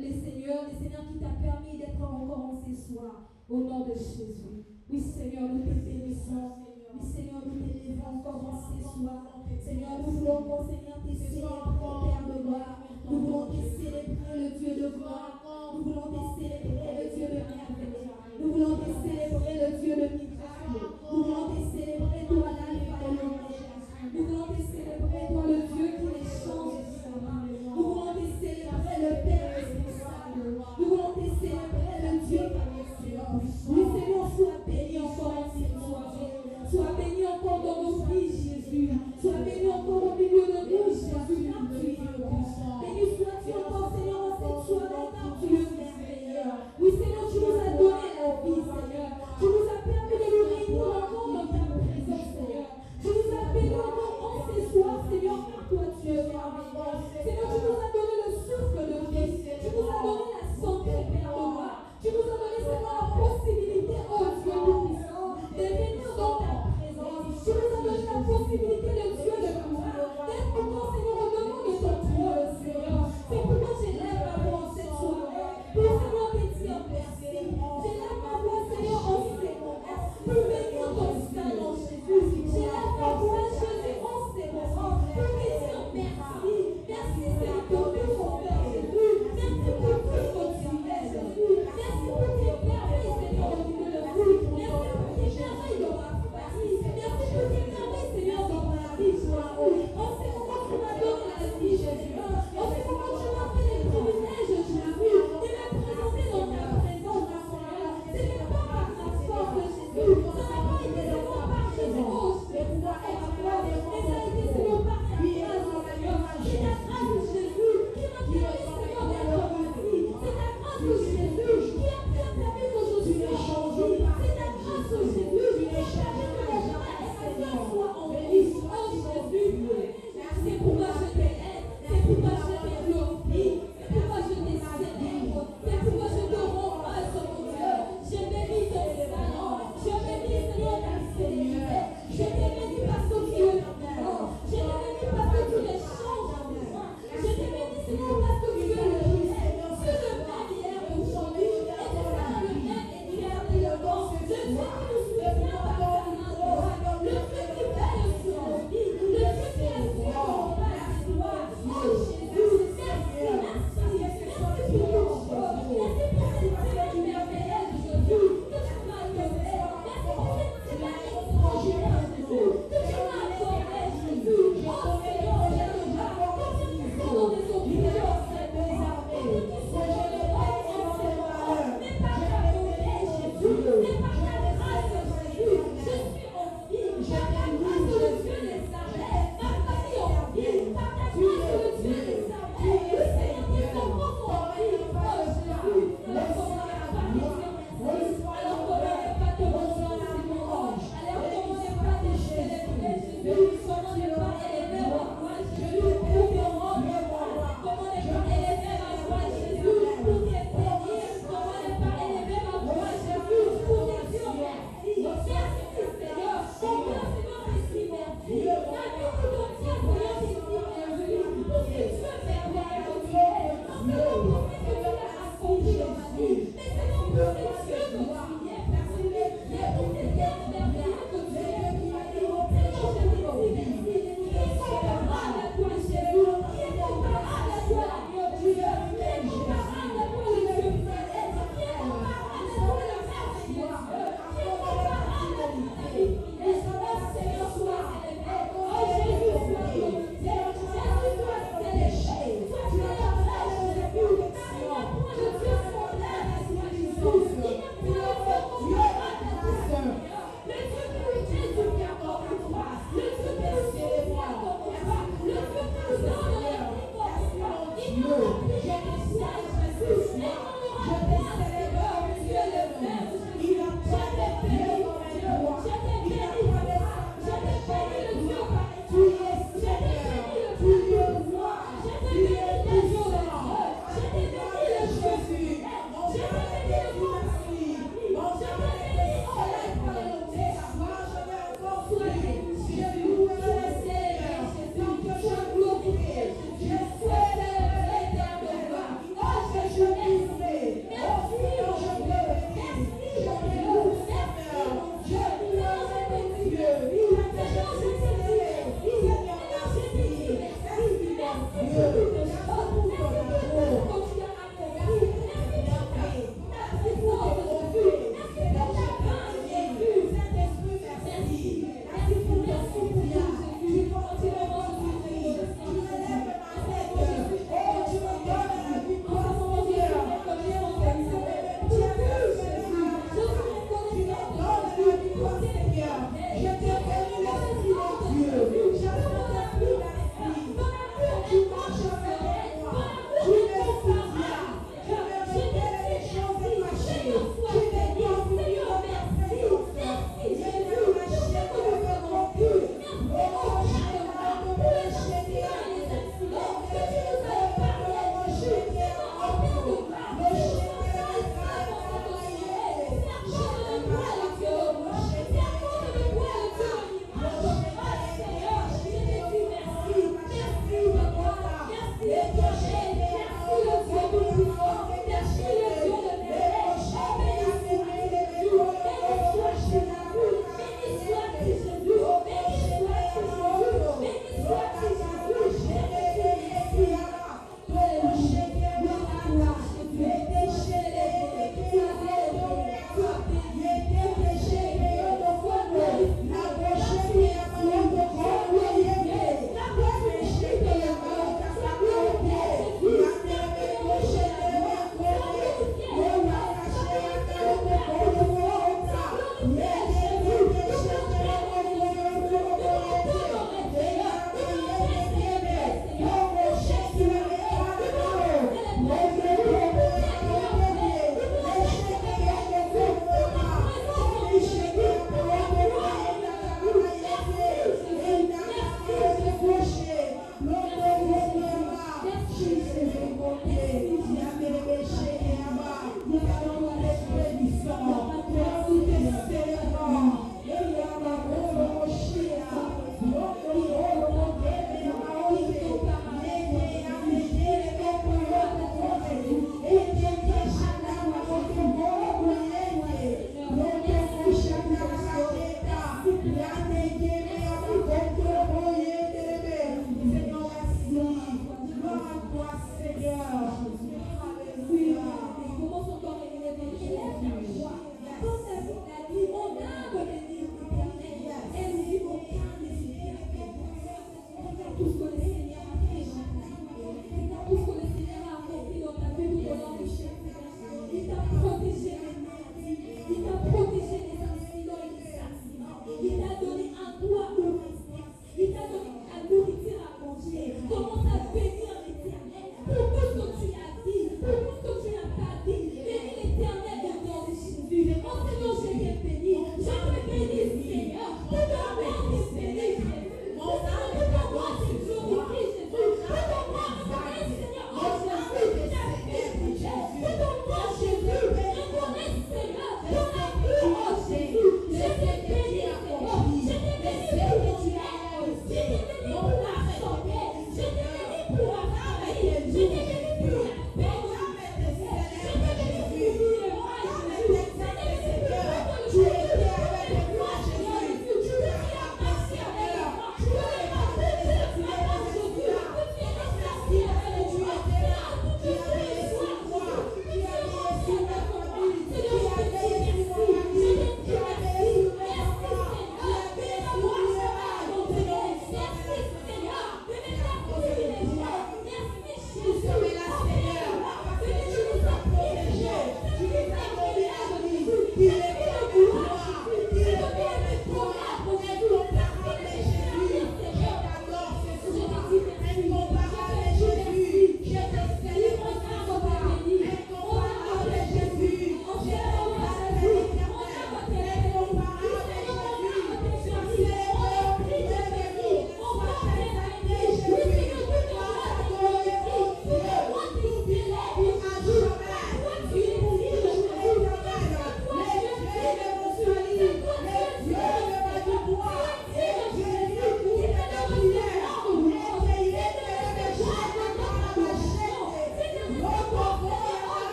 les Seigneurs qui t'a permis d'être encore en ce soir. Au nom de Jésus. Oui, Seigneur, nous te bénissons. Oui, Seigneur, nous t'élevons encore en ce soir. Seigneur, nous voulons, mon Seigneur, te célébrer, Père de gloire. Nous voulons te célébrer, le Dieu de gloire. Nous voulons te célébrer, le Dieu de merveille. Nous voulons te célébrer, le Dieu de miracle. Nous voulons te célébrer, toi, l'alpha et l'oméga. Nous voulons te célébrer, toi, le Dieu qui les change. Nous voulons te célébrer, le Père responsable. Nous voulons te célébrer, le Dieu par excellence. Oui, Seigneur, sois béni encore en cette soirée. Sois béni encore dans nos vies, Jésus. Sois béni encore au milieu de nous, Jésus. Béni sois-tu encore, Seigneur, en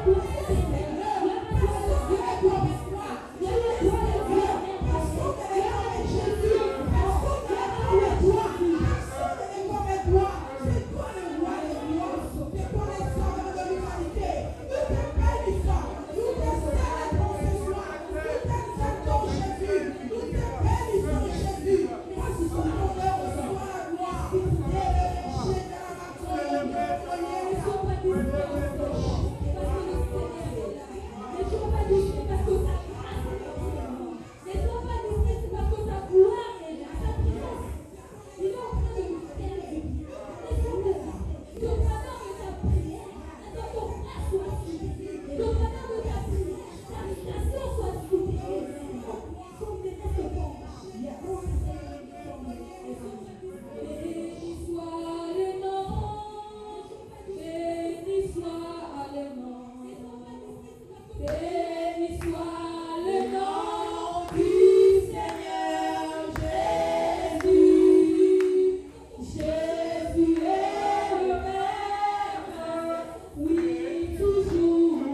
Tu soit soutenue. Donc pendant de ta prière, ta nation soit soutenue. Comme des combat. Béni soit le nom, béni soit le nom, béni soit le nom du Seigneur Jésus. Jésus est le même, oui, toujours.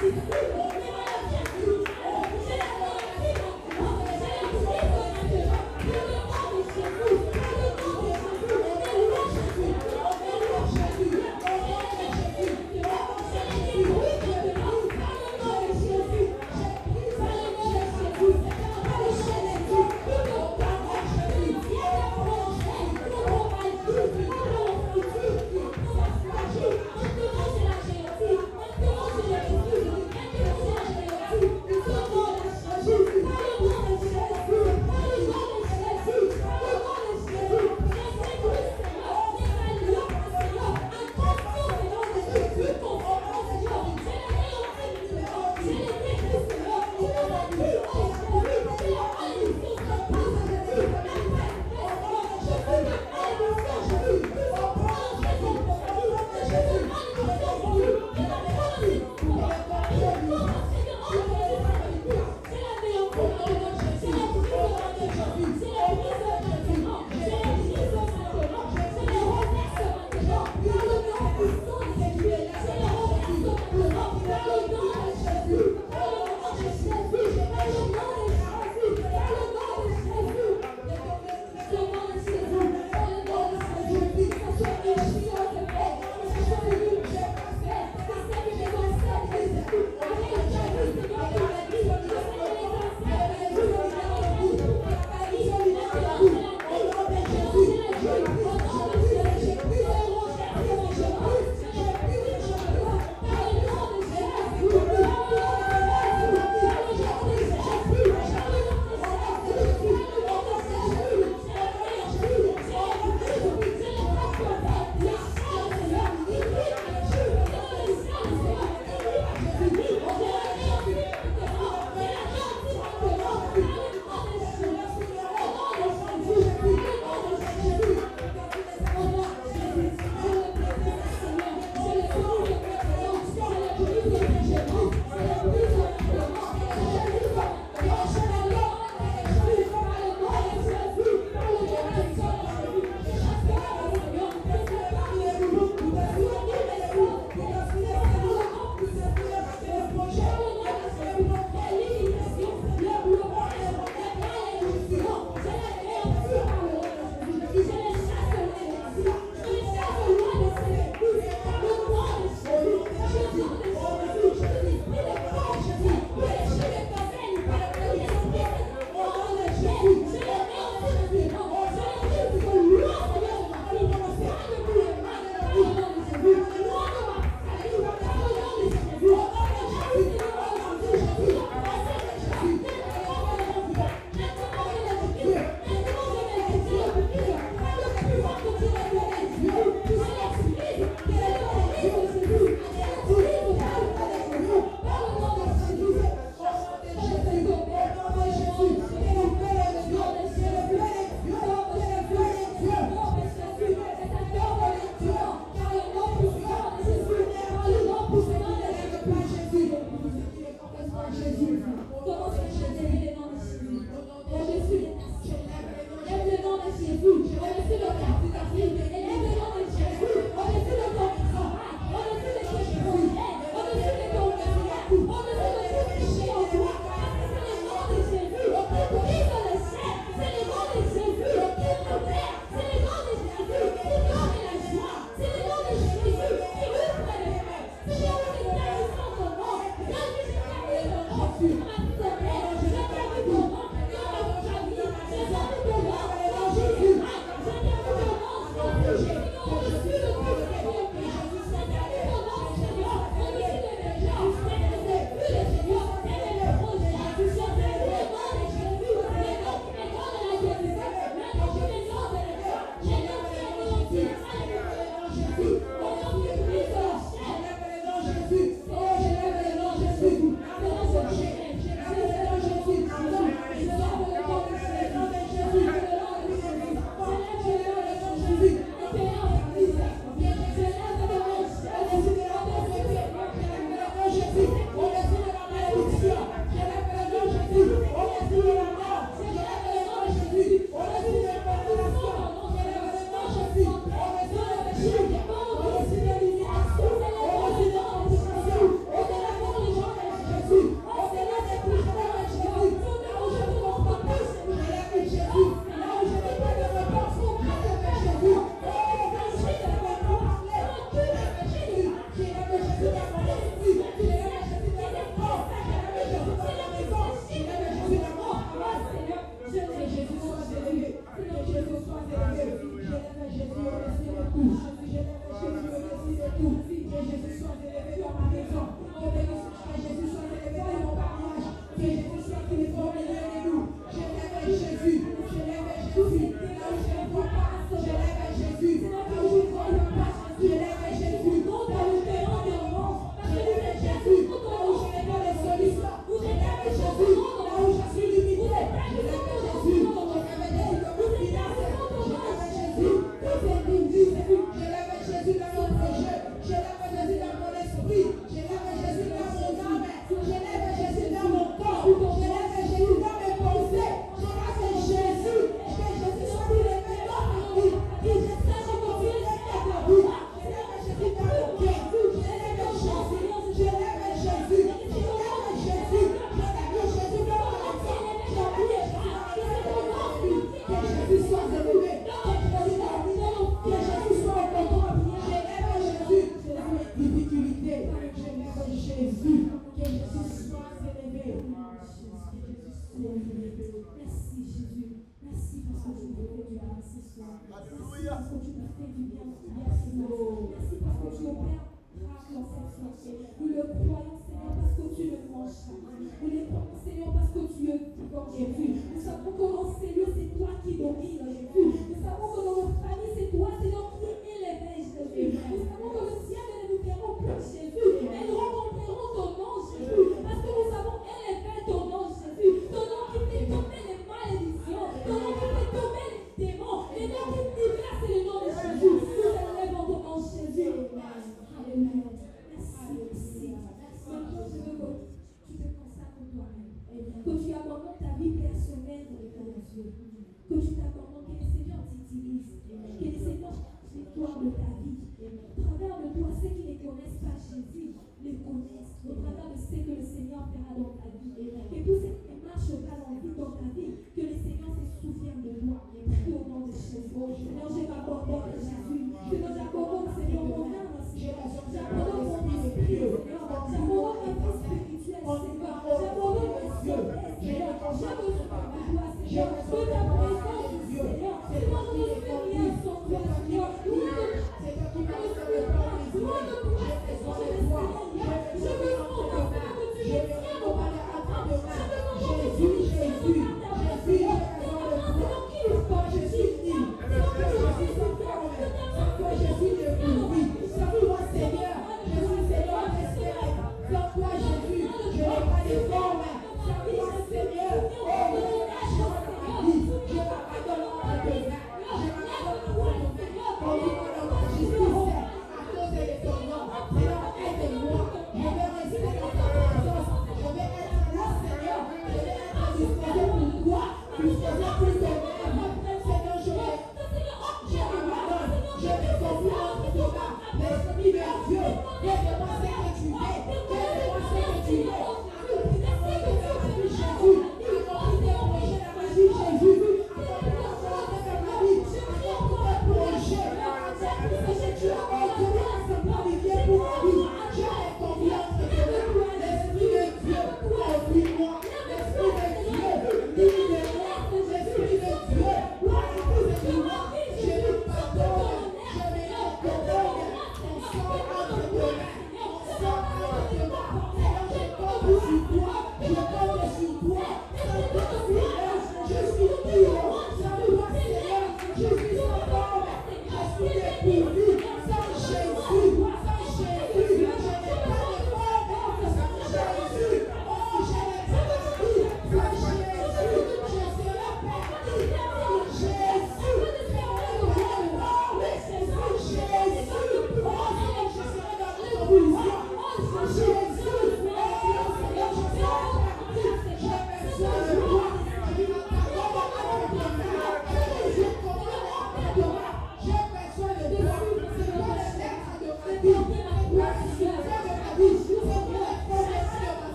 Jésus, Que Jésus soit plus fort au milieu de nous. Je lève Jésus. Je lève Jésus. Là où je ne vois pas, je lève Jésus. Là où je ne vois pas, je lève Jésus. Là où je ne vois pas, je lève Jésus. Là où je n'ai pas de solution, je lève Jésus. Là où je suis limité, je lève Jésus. Je lève Jésus dans ma finance. Je lève Jésus dans mes individus. Je lève Jésus dans mon projet. Je lève Jésus dans mon esprit. Je lève Jésus dans mon âme. Je lève Jésus dans mon corps.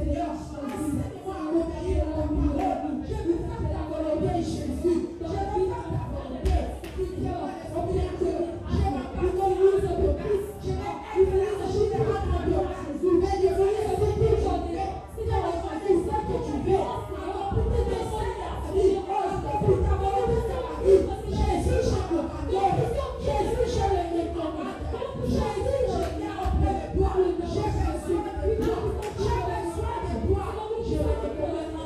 Seigneur, enseigne-moi à obéir à ta parole. Je veux faire ta volonté, Jésus. Je veux faire ta volonté. Seigneur, oublie que j'ai ma parole, use de Christ. Je vais utiliser de rendre gloire à Jésus. Mais je veux ce que tu veux. Seigneur, c'est ça que tu veux. Alors, pour te descendre la vie, pour ta volonté de la vie, Jésus, j'ai le pardon. Jésus, j'ai le recommandement. Jésus, je viens auprès de toi. J'ai besoin de toi. J'ai besoin de toi. Je veux te connaître.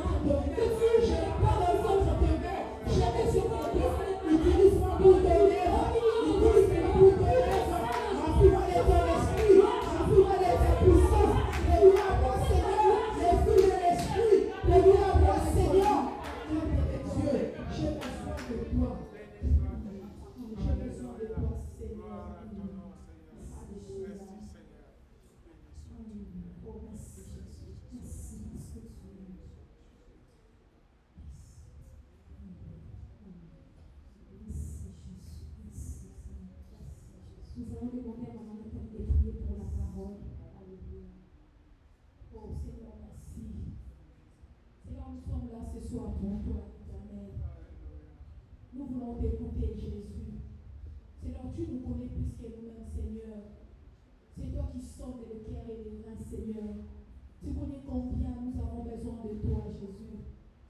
Je n'ai pas besoin de te faire. J'ai besoin de toi. Utilise-moi pour te lèvres. Utilise-moi pour te lèvres. Remplis-moi de ton esprit. Remplis-moi de ta puissance. Réunis à moi, Seigneur. Les fruits de l'esprit. Réunis à moi, Seigneur. Dieu, j'ai besoin de toi. J'ai besoin de toi, Seigneur. Oh, merci, Jésus. Merci parce que tu es. Merci, Jésus. Merci, Seigneur. Nous allons demander à Maman Nathalie de prier pour la parole. Alléluia. Oh, Seigneur, merci. Seigneur, nous sommes là ce soir pour toi, éternel. Nous voulons t'écouter, Jésus. Seigneur, tu nous connais plus que nous-mêmes, Seigneur. C'est toi qui sondes le cœur et les reins, Seigneur. Tu connais combien nous avons besoin de toi, Jésus.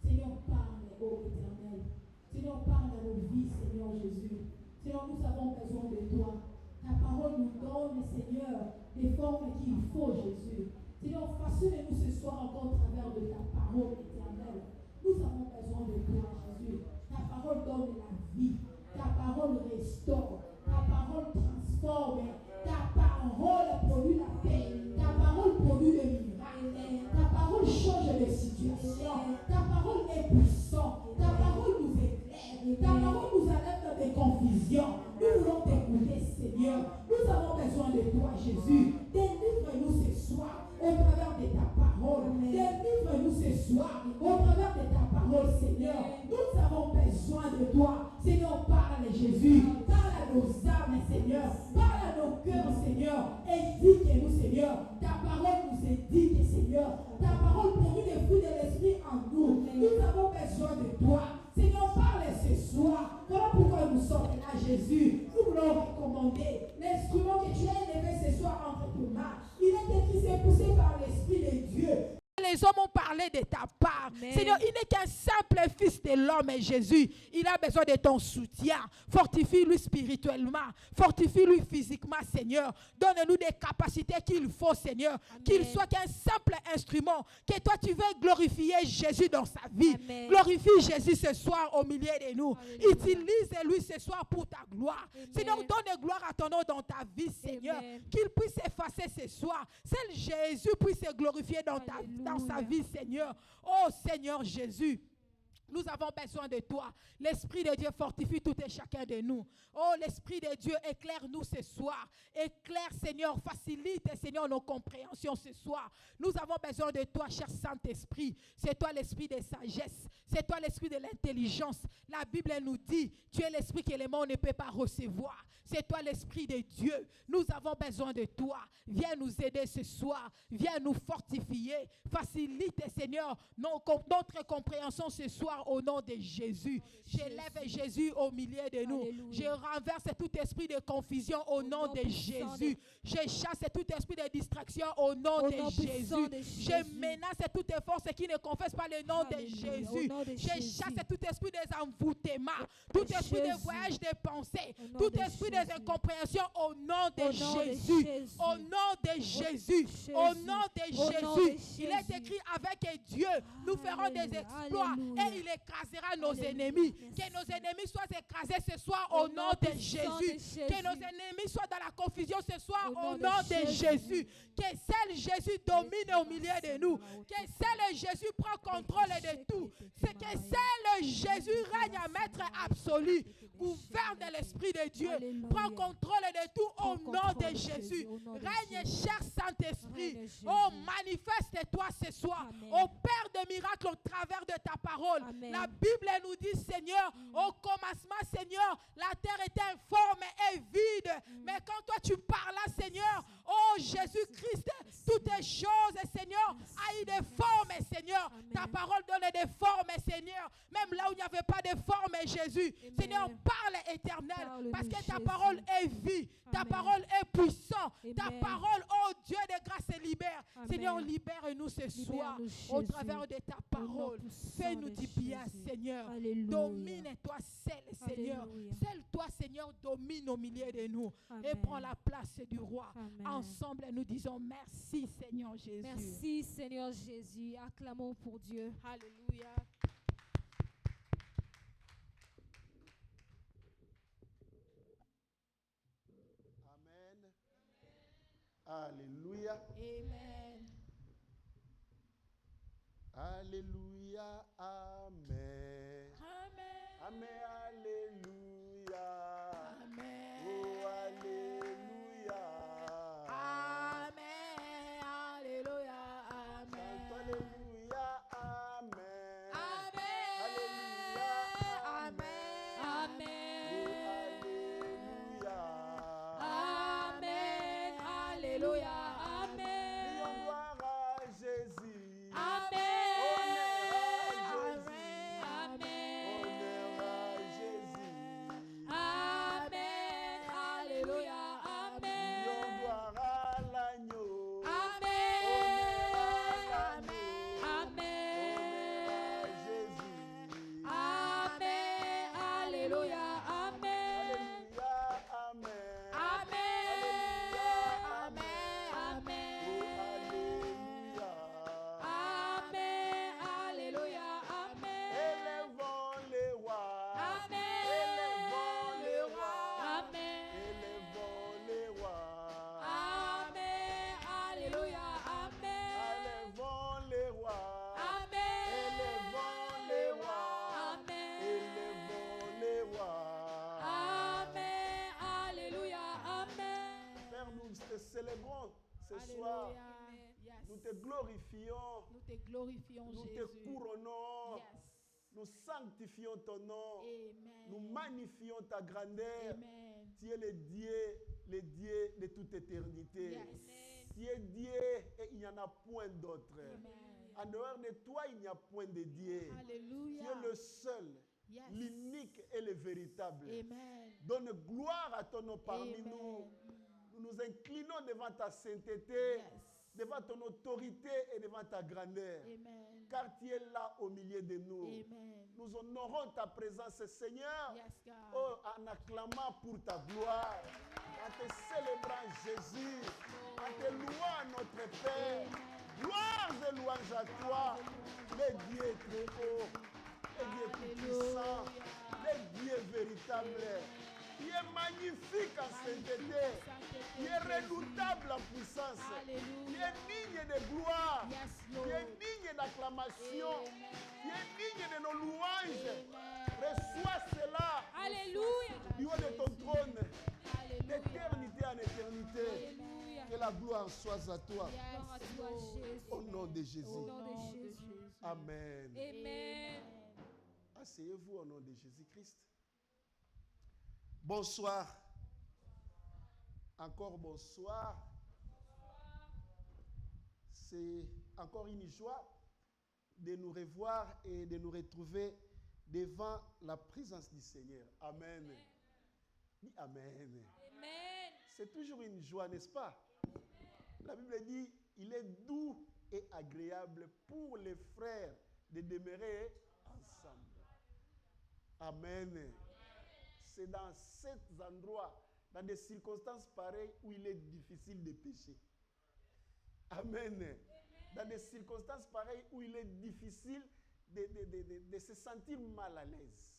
Seigneur, parle, ô éternel. Seigneur, parle à nos vies, Seigneur Jésus. Seigneur, nous avons besoin de toi. Ta parole nous donne, Seigneur, les formes qu'il faut, Jésus. Seigneur, façonne-nous ce soir encore au travers de ta parole, éternelle. Nous avons besoin de toi, Jésus. Ta parole donne la vie. Ta parole restaure. Ta parole transforme. Ta parole produit la paix. Ta parole produit le miracle. Ta parole change de situation. Ta parole est puissante. Ta parole nous éclaire. Ta parole nous enlève des confusions. Nous voulons t'écouter, Seigneur. Nous avons besoin de toi, Jésus. Délivre-nous ce soir au travers de ta parole. Délivre-nous ce soir au travers de ta parole, Seigneur. Nous avons besoin de toi. Seigneur, parle, Jésus. Parle à nos âmes, Seigneur. Parle à nos cœurs, Seigneur. Éduque-nous, Seigneur. Ta parole nous éduque, Seigneur. Ta parole produit les fruits de l'esprit en nous. Nous avons besoin de toi. Seigneur, parle ce soir. Voilà pourquoi nous sommes là, Jésus. Nous voulons recommander l'instrument que tu as élevé ce soir entre tes mains. Il est écrit, c'est poussé par l'Esprit de Dieu. Les hommes ont parlé de ta part. Amen. Seigneur, il n'est qu'un simple fils de l'homme, Jésus. Il a besoin de ton soutien. Fortifie-lui spirituellement. Fortifie-lui physiquement, Seigneur. Donne-nous des capacités qu'il faut, Seigneur. Amen. Qu'il soit qu'un simple instrument. Que toi, tu veux glorifier Jésus dans sa vie. Amen. Glorifie Jésus ce soir au milieu de nous. Alléluia. Utilise-lui ce soir pour ta gloire. Amen. Seigneur, donne gloire à ton nom dans ta vie, Seigneur. Amen. Qu'il puisse effacer ce soir. Seul Jésus puisse se glorifier dans ta vie. Dans sa vie, Seigneur. Oh Seigneur Jésus, nous avons besoin de toi. L'Esprit de Dieu fortifie tout et chacun de nous. Oh, l'Esprit de Dieu, éclaire-nous ce soir. Éclaire, Seigneur, facilite, Seigneur, nos compréhensions ce soir. Nous avons besoin de toi, cher Saint-Esprit. C'est toi l'Esprit de sagesse. C'est toi l'Esprit de l'intelligence. La Bible nous dit, tu es l'Esprit que les morts ne peuvent pas recevoir. C'est toi l'Esprit de Dieu. Nous avons besoin de toi. Viens nous aider ce soir. Viens nous fortifier. Facilite, Seigneur, notre compréhension ce soir au nom de Jésus. J'élève Jésus au milieu de nous. Alléluia. Je renverse tout esprit de confusion au nom de Jésus. Je chasse tout esprit de distraction au nom de Jésus. Je menace toute force qui ne confesse pas le nom de Jésus. Je chasse tout esprit des envoûtements, tout esprit de voyage de pensée, tout esprit des incompréhensions au nom de Jésus. Au nom de Jésus. Au nom de Jésus. Il est écrit avec Dieu, nous ferons des exploits et il écrasera nos ennemis. Que nos ennemis soient écrasés ce soir au nom de Jésus. Que nos ennemis soient dans la confusion ce soir au nom de Jésus. Que seul Jésus domine au milieu de nous. Que seul Jésus prend contrôle de tout. C'est que seul Jésus règne à maître absolu. Gouverne l'Esprit de Dieu. Prends contrôle de tout au nom de Jésus. Règne, cher Saint-Esprit. Oh, manifeste-toi ce soir. Au Père de miracles, au travers de ta parole. Amen. La Bible nous dit, Seigneur, au commencement, Seigneur, la terre était informe et vide. Mais quand toi tu parles, Seigneur, oh Jésus-Christ, toutes les choses, Seigneur, a eu des formes, Seigneur. Amen. Ta parole donne des formes, Seigneur. Même là où il n'y avait pas de forme, Jésus. Amen. Seigneur, parle éternel. Parle-nous, Parce que ta Jésus. parole est vie. Ta Amen. parole est puissante. Ta Amen. parole, oh Dieu de grâce, libère. Amen. Seigneur, libère-nous ce soir au Jésus. travers de ta Au parole. nom puissant Fais-nous de du bien, Jésus. Seigneur. Alléluia. Domine-toi seul, Seigneur. Alléluia. Seul toi, Seigneur, domine au milieu de nous. Amen. Et prends la place du roi. Amen. Ensemble, nous disons merci, Seigneur Jésus. Merci Seigneur Jésus. Acclamons pour Dieu. Alléluia. Amen. Alléluia. Amen. Alléluia. Amen. Amen. Amen. Alléluia. Amen. Oh, Alléluia. Amen. Alléluia. Amen. Chante Alléluia. Amen. Amen. Alléluia. Amen. Oh, Amen. Alléluia. Amen. Alléluia. Prions Amen. gloire à Jésus. Amen. Amen. Honneur à Jésus. Amen. Alléluia. Prions Amen. gloire à l'agneau. Amen. Amen. Amen. Honneur à Jésus. Amen. Alléluia. Amen. Alléluia. Amen. Amen. Oh, Amen. Alléluia. Amen. Alléluia. Amen. Élevons les rois. Amen. Élevons les rois. Amen. Élevons les rois. Amen. Alléluia. Amen. Élevons les rois. Amen. Élevons les rois. Amen. Élevons les rois. Amen. Alléluia. Amen. Père, nous te célébrons ce soir. Alléluia. Yes. Nous te glorifions. Nous te glorifions, Nous te Jésus. couronnons. Yes. Nous sanctifions ton nom. Amen. Nous magnifions ta grandeur. Amen. Tu es le Dieu de toute éternité. Yes. Tu es Dieu et il n'y en a point d'autre. Amen. En dehors de toi, il n'y a point de Dieu. Alléluia. Tu es le seul, Yes. l'unique et le véritable. Amen. Donne gloire à ton nom parmi Amen. nous. Nous nous inclinons devant ta sainteté, Yes. devant ton autorité et devant ta grandeur. Amen. Car tu es là au milieu de nous. Amen. Nous honorons ta présence, Seigneur, Yes, God. oh, en acclamant pour ta gloire, en te célébrant Jésus, en te louant notre Père. Gloire et louange à toi, le Dieu très haut, le Dieu tout-puissant, le Dieu véritable. Il est magnifique en sainteté. Il est redoutable en puissance. Alléluia. Il est digne de gloire. Yes, Il Lord. est digne d'acclamation. Amen. Il est digne de nos louanges. Amen. Reçois cela Alléluia. du haut de ton trône, Alléluia. d'éternité en éternité. Alléluia. Que la gloire soit à toi. Yes, Gloire à toi Lord. Jésus. Au nom de Jésus. Au nom de Jésus. Amen. Amen. Asseyez-vous au nom de Jésus-Christ. Bonsoir. Encore bonsoir. C'est encore une joie de nous revoir et de nous retrouver devant la présence du Seigneur. Amen. Dis Amen. Amen. C'est toujours une joie, n'est-ce pas? La Bible dit, il est doux et agréable pour les frères de demeurer ensemble. Amen. C'est dans cet endroit, dans des circonstances pareilles, où il est difficile de pécher. Amen. Dans des circonstances pareilles, où il est difficile de se sentir mal à l'aise.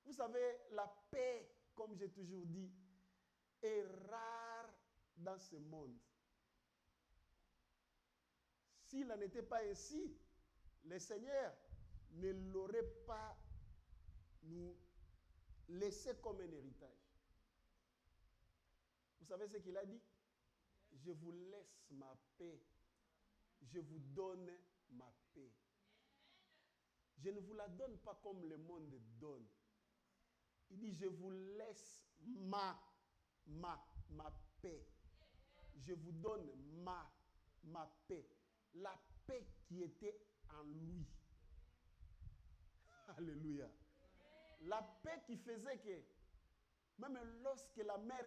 Vous savez, la paix, comme j'ai toujours dit, est rare dans ce monde. S'il n'en était pas ainsi, le Seigneur ne l'aurait pas nous laissé comme un héritage. Vous savez ce qu'il a dit? Je vous laisse ma paix. Je vous donne ma paix. Je ne vous la donne pas comme le monde donne. Il dit, je vous laisse ma paix. Je vous donne ma paix. La paix qui était en lui. Alléluia. La paix qui faisait que, même lorsque la mer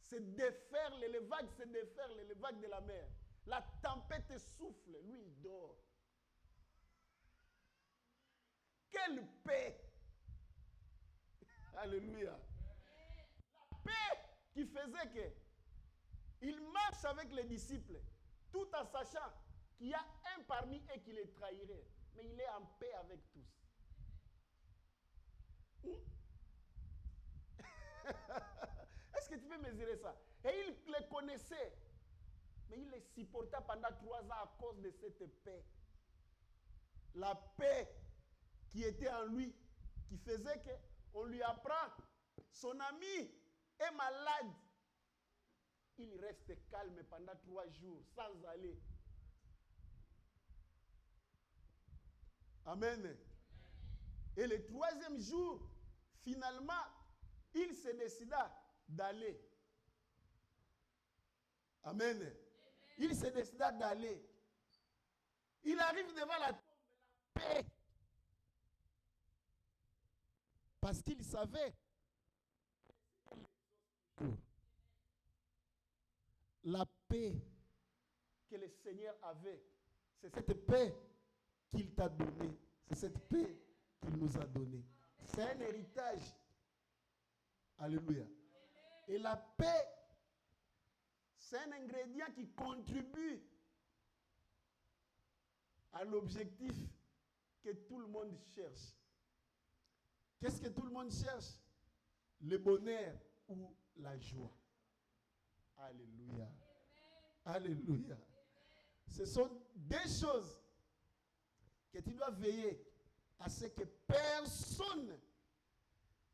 se déferle, les vagues se déferlent, les vagues de la mer, la tempête souffle, lui il dort. Quelle paix! Alléluia. La paix qui faisait que il marche avec les disciples, tout en sachant qu'il y a un parmi eux qui les trahirait. Mais il est en paix avec tous. Est-ce que tu peux mesurer ça? Et il les connaissait. Mais il les supporta pendant 3 ans à cause de cette paix. La paix qui était en lui, qui faisait qu'on lui apprend, son ami est malade. Il reste calme pendant 3 jours, sans aller. Amen. Et le 3e jour, finalement, il se décida d'aller. Amen. Il se décida d'aller. Il arrive devant la tombe, la paix. Parce qu'il savait la paix que le Seigneur avait. C'est cette paix qu'il t'a donnée. C'est cette paix qu'il nous a donnée. C'est un héritage. Alléluia. Et la paix, c'est un ingrédient qui contribue à l'objectif que tout le monde cherche. Qu'est-ce que tout le monde cherche? Le bonheur ou la joie. Alléluia. Alléluia. Ce sont des choses que tu dois veiller à ce que personne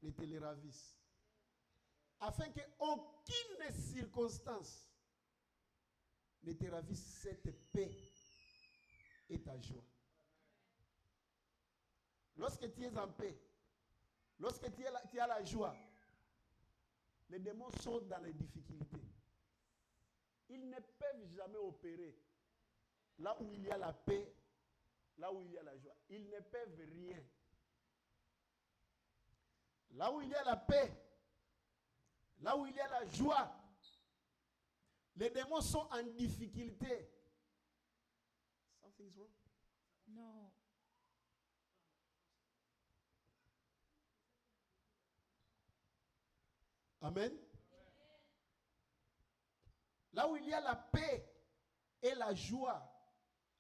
ne te les ravisse. Afin qu'aucune circonstance ne te ravisse cette paix et ta joie. Lorsque tu es en paix, lorsque tu as la joie, les démons sont dans les difficultés. Ils ne peuvent jamais opérer là où il y a la paix, là où il y a la joie. Ils ne peuvent rien. Là où il y a la paix, là où il y a la joie, les démons sont en difficulté. Something's wrong? No. Amen. Là où il y a la paix et la joie,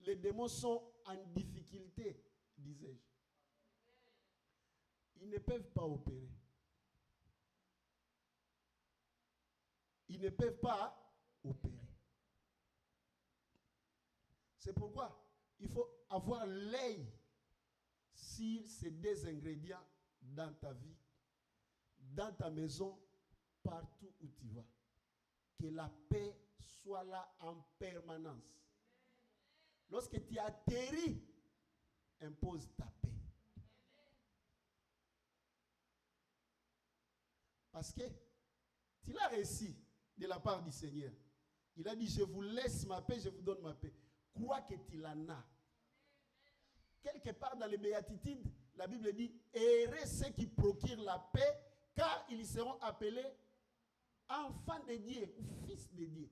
les démons sont en difficulté, disais-je. Ils ne peuvent pas opérer. Ils ne peuvent pas opérer. C'est pourquoi il faut avoir l'œil sur ces 2 ingrédients dans ta vie, dans ta maison, partout où tu vas. Que la paix soit là en permanence. Lorsque tu atterris, impose ta paix. Parce que tu l'as reçu de la part du Seigneur. Il a dit, je vous laisse ma paix, je vous donne ma paix. Crois que tu l'en as. Quelque part dans les béatitudes, la Bible dit, heureux ceux qui procurent la paix, car ils seront appelés enfants de Dieu ou fils de Dieu.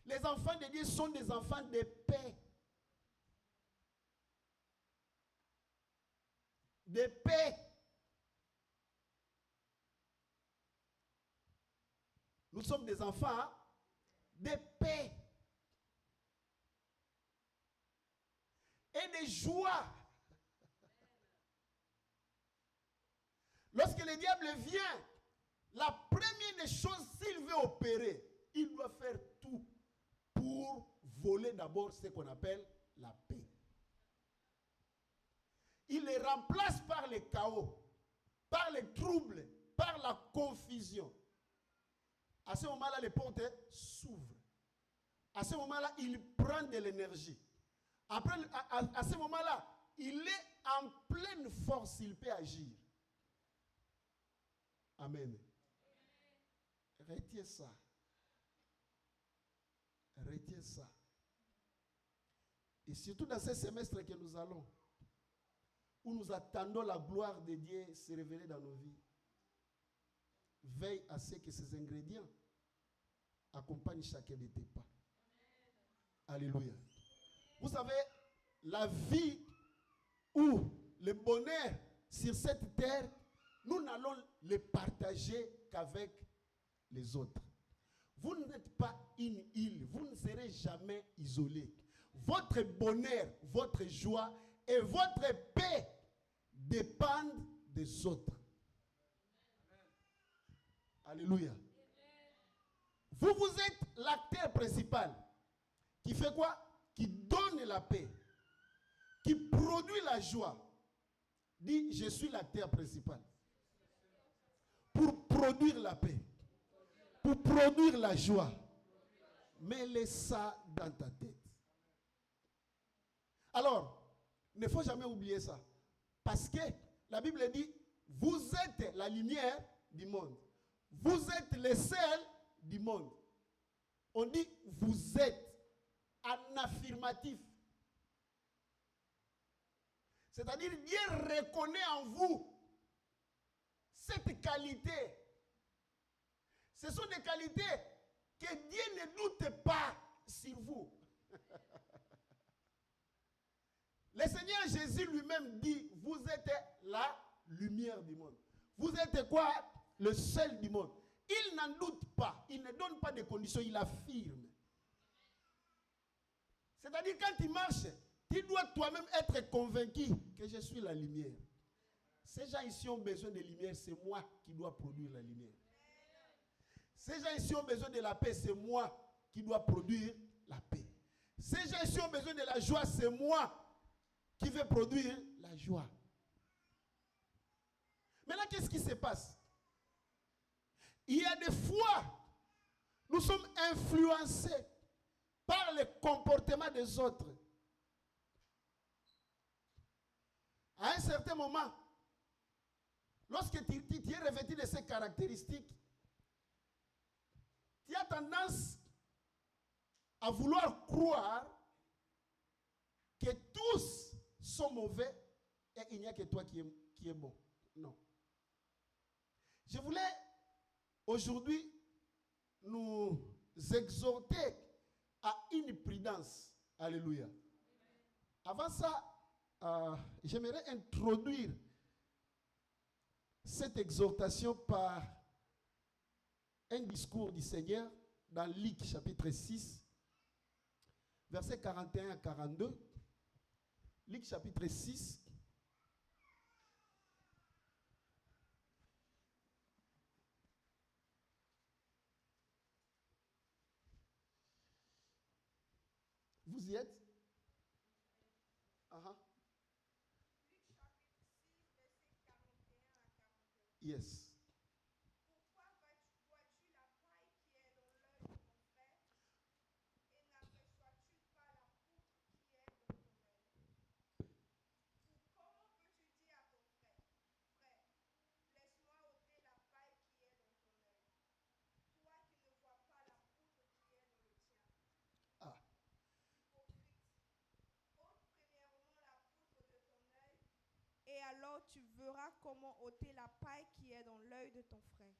Les enfants de Dieu sont des enfants de paix. De paix. Nous sommes des enfants de paix. Et de joie. Lorsque le diable vient, la première des choses, s'il veut opérer, il doit faire tout pour voler d'abord ce qu'on appelle la paix. Il les remplace par le chaos, par les troubles, par la confusion. À ce moment-là, les portes s'ouvrent. À ce moment-là, il prend de l'énergie. Après, à ce moment-là, il est en pleine force, il peut agir. Amen. Retiens ça. Retiens ça. Et surtout dans ce semestre que nous allons, où nous attendons la gloire de Dieu se révéler dans nos vies, veille à ce que ces ingrédients accompagnent chacun de tes pas. Alléluia. Vous savez, la vie ou le bonheur sur cette terre, nous n'allons le partager qu'avec les autres. Vous n'êtes pas une île, vous ne serez jamais isolé. Votre bonheur, votre joie et votre paix dépendent des autres. Alléluia. Vous êtes l'acteur principal qui fait quoi? Qui donne la paix, qui produit la joie. Dis, je suis l'acteur principal. Pour produire la paix, pour produire la joie. Mets-le ça dans ta tête. Alors, il ne faut jamais oublier ça. Parce que la Bible dit, vous êtes la lumière du monde. Vous êtes le sel du monde. On dit, vous êtes en affirmatif. C'est-à-dire, Dieu reconnaît en vous cette qualité. Ce sont des qualités que Dieu ne doute pas sur vous. Le Seigneur Jésus lui-même dit, vous êtes la lumière du monde. Vous êtes quoi? Le sel du monde. Il n'en doute pas. Il ne donne pas de conditions. Il affirme. C'est-à-dire quand tu marches, tu dois toi-même être convaincu que je suis la lumière. Ces gens ici ont besoin de lumière, c'est moi qui dois produire la lumière. Ces gens ici ont besoin de la paix, c'est moi qui dois produire la paix. Ces gens ici ont besoin de la joie, c'est moi qui vais produire la joie. Maintenant, qu'est-ce qui se passe? Il y a des fois, nous sommes influencés par le comportement des autres. À un certain moment, lorsque tu es revêtu de ces caractéristiques, tu as tendance à vouloir croire que tous sont mauvais et il n'y a que toi qui est bon. Non. Je voulais aujourd'hui nous exhorter à une prudence. Alléluia. Avant ça, j'aimerais introduire cette exhortation par un discours du Seigneur dans Luc chapitre 6, versets 41 à 42. Luc chapitre 6. Vous y êtes? Luc chapitre 6, versets 41 à 42. Yes. Pourquoi vois-tu la paille qui est dans l'œil de ton frère et n'aperçois-tu pas la poutre qui est dans ton œil? Ou comment peux-tu dire à ton frère, frère, laisse-moi ôter la paille qui est dans ton œil, toi qui ne vois pas la poutre qui est dans le tien? Ah. Hypocrite, ôte premièrement la poutre de ton œil, et alors tu verras comment ôter la paille qui est dans l'œil de ton frère.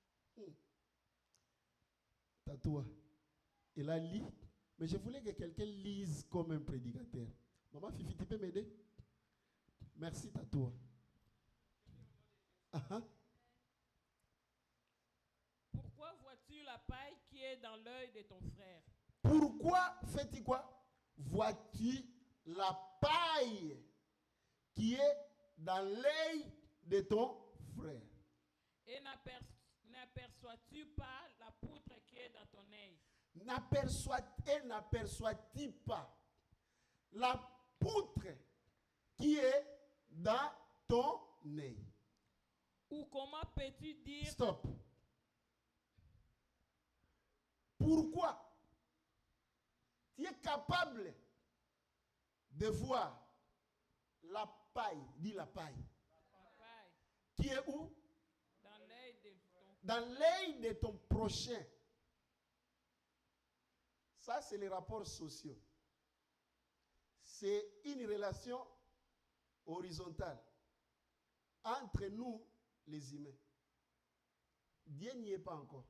Tatoua. Elle a lu, mais je voulais que quelqu'un lise comme un prédicateur. Maman Fifi, tu peux m'aider? Merci Tatoua. Pourquoi vois-tu la paille qui est dans l'œil de ton frère? Pourquoi fais-tu quoi? Vois-tu la paille qui est dans l'œil de ton frère? Et n'aperçois-tu pas la poutre qui est dans ton œil? N'aperçois-tu pas la poutre qui est dans ton œil? Ou comment peux-tu dire... Stop. Pourquoi tu es capable de voir la paille, dis la paille, La paille qui est où? dans l'œil de ton Dans l'œil de ton prochain. Ça, c'est les rapports sociaux. C'est une relation horizontale entre nous, les humains. Dieu n'y est pas encore.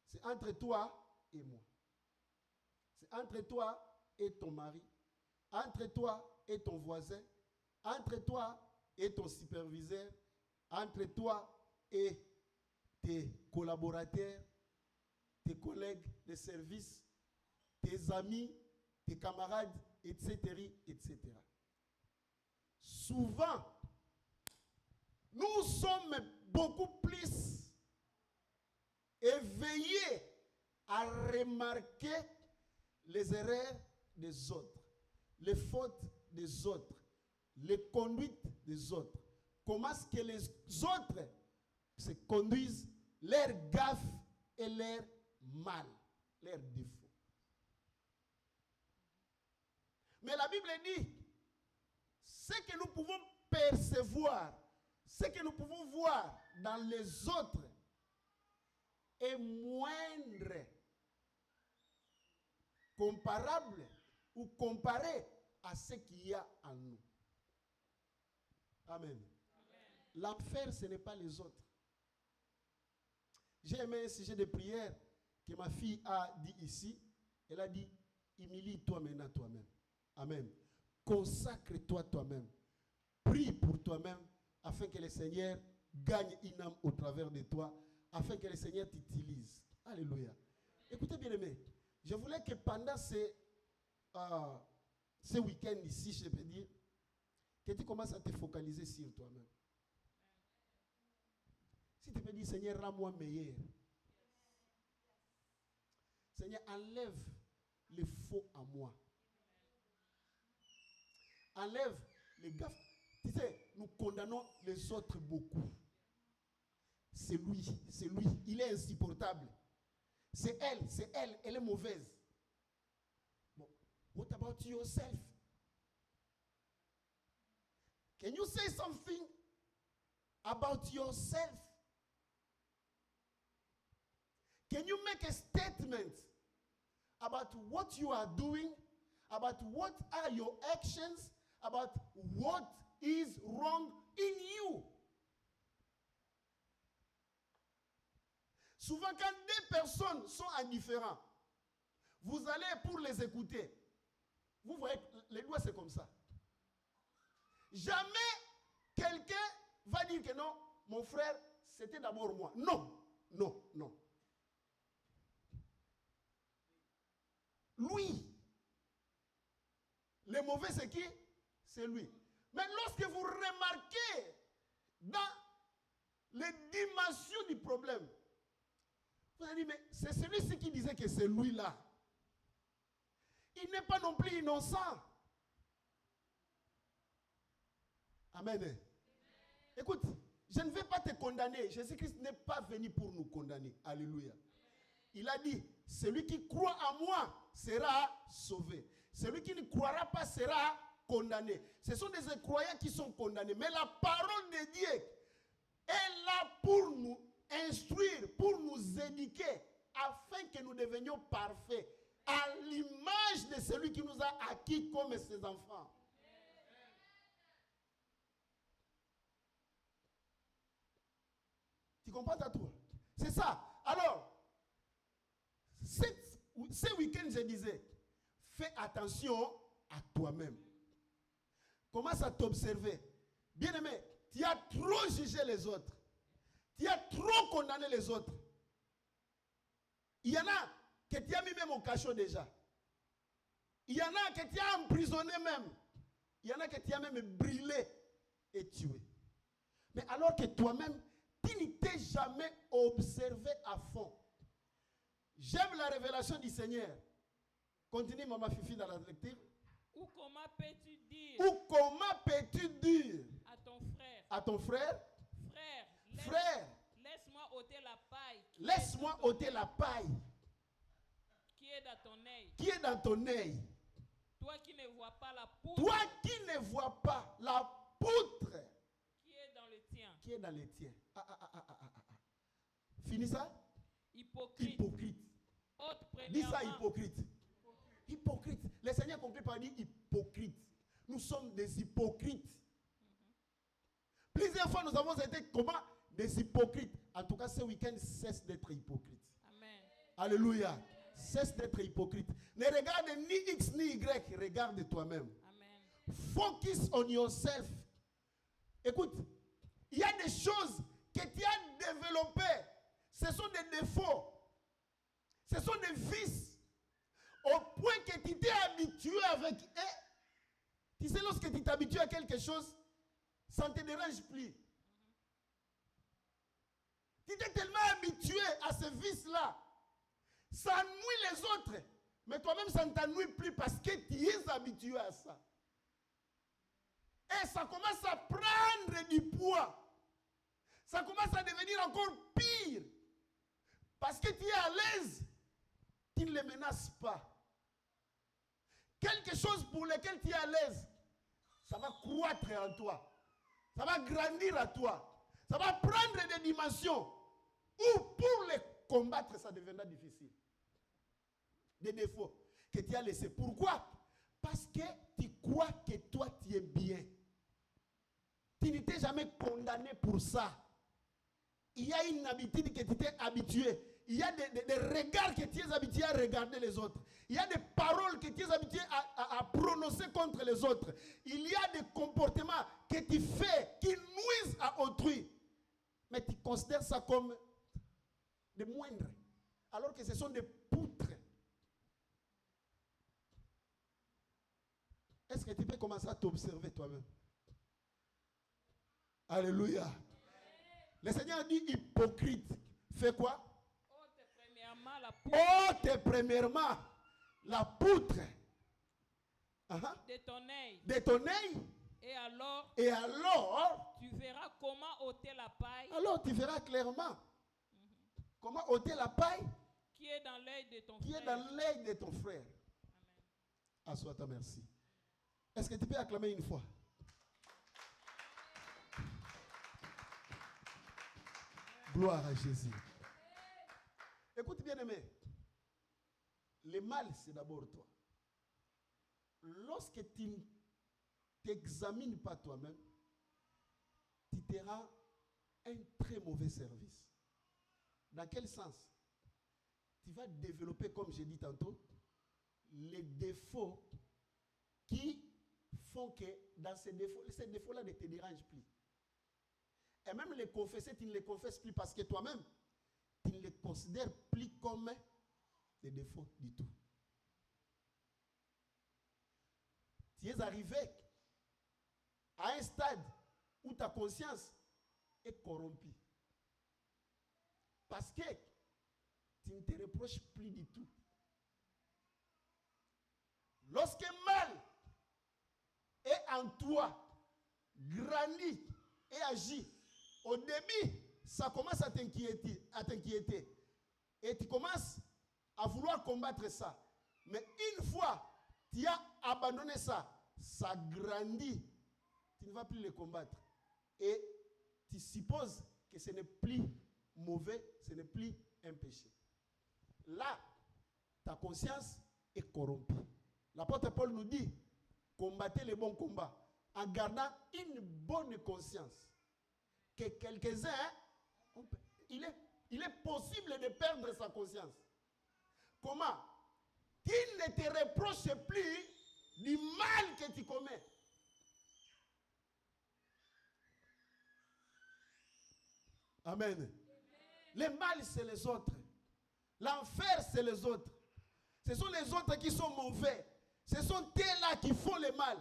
C'est entre toi et moi. C'est entre toi et ton mari. Entre toi et ton voisin. Entre toi et ton superviseur. Entre toi et tes collaborateurs, tes collègues de service, tes amis, tes camarades, etc., etc. Souvent, nous sommes beaucoup plus éveillés à remarquer les erreurs des autres, les fautes des autres, les conduites des autres. Comment est-ce que les autres se conduisent, leurs gaffes et leurs mal, leurs défauts. Mais la Bible dit, ce que nous pouvons percevoir, ce que nous pouvons voir dans les autres est moindre, comparable ou comparé à ce qu'il y a en nous. Amen. L'enfer, ce n'est pas les autres. J'ai aimé un sujet de prière que ma fille a dit ici. Elle a dit, humilie-toi maintenant toi-même. Amen. Consacre-toi toi-même. Prie pour toi-même afin que le Seigneur gagne une âme au travers de toi, afin que le Seigneur t'utilise. Alléluia. Écoutez bien aimé, je voulais que pendant ce week-end ici, je peux dire, que tu commences à te focaliser sur toi-même. Si tu peux dire, Seigneur, rends-moi meilleur. Seigneur, enlève les faux à moi. Enlève les gaffes. Tu sais, nous condamnons les autres beaucoup. C'est lui, il est insupportable. C'est elle, elle est mauvaise. Bon, what about yourself? Can you say something about yourself? Can you make a statement about what you are doing, about what are your actions, about what is wrong in you? Souvent, quand deux personnes sont indifférentes, vous allez pour les écouter. Vous voyez, les doigts, c'est comme ça. Jamais quelqu'un va dire que non, mon frère, c'était d'abord moi. Non, non, non. Lui. Le mauvais, c'est qui? C'est lui. Mais lorsque vous remarquez dans les dimensions du problème, vous allez dire, mais c'est celui-ci qui disait que c'est lui-là. Il n'est pas non plus innocent. Amen. Écoute, je ne vais pas te condamner. Jésus-Christ n'est pas venu pour nous condamner. Alléluia. Il a dit, celui qui croit en moi sera sauvé. Celui qui ne croira pas sera condamné. Ce sont des incroyants qui sont condamnés. Mais la parole de Dieu est là pour nous instruire, pour nous éduquer, afin que nous devenions parfaits, à l'image de celui qui nous a acquis comme ses enfants. Tu comprends à toi? C'est ça. Alors, ce week-end, je disais, fais attention à toi-même. Commence à t'observer. Bien-aimé, tu as trop jugé les autres. Tu as trop condamné les autres. Il y en a que tu as mis même au cachot déjà. Il y en a que tu as emprisonné même. Il y en a que tu as même brûlé et tué. Mais alors que toi-même, tu ne t'es jamais observé à fond. J'aime la révélation du Seigneur. Continue, Maman Fifi, dans la lecture. Ou comment peux-tu dire à ton frère, à ton frère, frère, laisse-moi ôter la paille laisse-moi ôter la paille qui est dans ton œil. qui est dans ton œil. Toi vois pas la poutre Toi qui ne vois pas la poutre qui est dans le tien. qui est dans les tiens. Finis ça? Hypocrite. Hypocrite. Ôte Dis ça, premièrement. hypocrite. Hypocrite. Le Seigneur conclut par dire hypocrite. Nous sommes des hypocrites. Plusieurs fois, nous avons été comment? Des hypocrites. En tout cas, ce week-end, cesse d'être hypocrite. Amen. Alléluia. Cesse d'être hypocrite. Ne regarde ni X ni Y. Regarde toi-même. Amen. Focus on yourself. Écoute, il y a des choses que tu as développées. Ce sont des défauts. Ce sont des vices. Au point que tu t'es habitué avec eux. Tu sais, lorsque tu t'habitues à quelque chose, ça ne te dérange plus. Tu t'es tellement habitué à ce vice-là. Ça ennuie les autres. Mais toi-même, ça ne t'ennuie plus parce que tu es habitué à ça. Et ça commence à prendre du poids. Ça commence à devenir encore pire. Parce que tu es à l'aise. Tu ne les menaces pas. Quelque chose pour lequel tu es à l'aise, ça va croître en toi. Ça va grandir à toi. Ça va prendre des dimensions où pour les combattre, ça deviendra difficile. Des défauts que tu as laissés. Pourquoi? Parce que tu crois que toi, tu es bien. Tu n'étais jamais condamné pour ça. Il y a une habitude que tu t'es habitué. Il y a des regards que tu es habitué à regarder les autres. Il y a des paroles que tu es habitué à prononcer contre les autres. Il y a des comportements que tu fais qui nuisent à autrui. Mais tu considères ça comme des moindres. Alors que ce sont des poutres. Est-ce que tu peux commencer à t'observer toi-même? Alléluia. Le Seigneur dit hypocrite. Fais quoi? Ôte premièrement la poutre Ôte premièrement la poutre de ton œil. de ton œil. Et Et alors, tu verras comment ôter la paille alors tu verras clairement comment ôter la paille qui est dans l'œil de ton qui est frère. dans l'œil de ton frère. Amen. Assois-toi, merci. Est-ce que tu peux acclamer une fois? Gloire à Jésus. Écoute bien aimé. Le mal, c'est d'abord toi. Lorsque tu ne t'examines pas toi-même, tu te rends un très mauvais service. Dans quel sens? Tu vas développer, comme j'ai dit tantôt, les défauts qui font que dans ces défauts-là ne te dérangent plus. Et même les confesser, tu ne les confesses plus parce que toi-même, tu ne les considères plus comme des défauts du tout. Tu es arrivé à un stade où ta conscience est corrompue. Parce que tu ne te reproches plus du tout. Lorsque mal est en toi, grandit et agit, au début, ça commence à t'inquiéter. Et tu commences à vouloir combattre ça. Mais une fois tu as abandonné ça, ça grandit. Tu ne vas plus le combattre. Et tu supposes que ce n'est plus mauvais, ce n'est plus un péché. Là, ta conscience est corrompue. L'apôtre Paul nous dit, combattez le bon combat en gardant une bonne conscience. Que quelques-uns, il est possible de perdre sa conscience. Comment? Qu'il ne te reproche plus du mal que tu commets. Amen. Le mal, c'est les autres. L'enfer, c'est les autres. Ce sont les autres qui sont mauvais. Ce sont eux-là qui font le mal.